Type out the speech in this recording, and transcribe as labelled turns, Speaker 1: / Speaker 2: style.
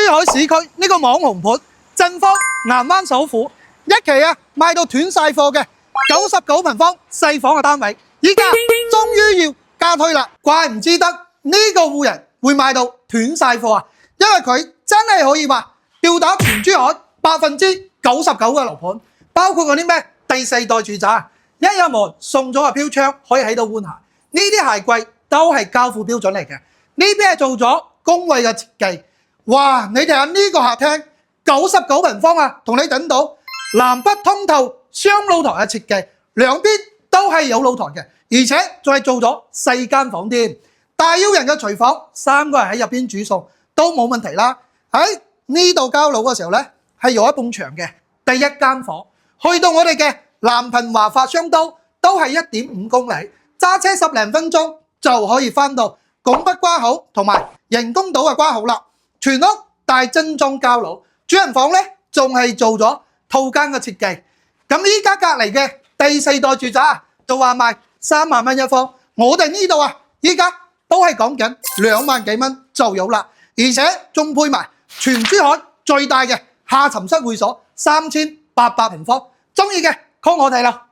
Speaker 1: 海市區呢個網紅盤正方南灣首府一期啊賣到斷晒貨嘅99平方細房嘅單位，依家終於要加推啦！怪唔之得呢個戶人會賣到斷晒貨啊！因為佢真係可以話吊打全珠海99%嘅樓盤，包括嗰啲咩第四代住宅，一入門送咗個飄窗可以喺度換鞋，呢啲鞋櫃都係交付標準嚟嘅。呢邊係做咗工位嘅設計，哇！你睇下呢個客廳99平方啊，同你等到南北通透雙露台嘅設計，兩邊都係有露台嘅，而且仲係做咗4間房添。大邀人嘅廚房，3個人喺入邊煮餸都冇問題啦。喺呢度交樓嘅時候咧，係有一埲牆嘅。第一間房去到我哋嘅南屏華發商都係1.5公里，揸車10零分鐘就可以翻到拱北瓜口同埋人工島嘅瓜口啦。全屋大精裝交樓，主人房咧仲係做咗套間嘅設計。咁依家隔離嘅第四代住宅啊，就話賣3萬蚊一方，我哋呢度啊，依家都係講緊2萬幾蚊就有啦，而且仲配埋全珠海最大嘅下沉式會所3800平方，中意嘅 call 我哋啦。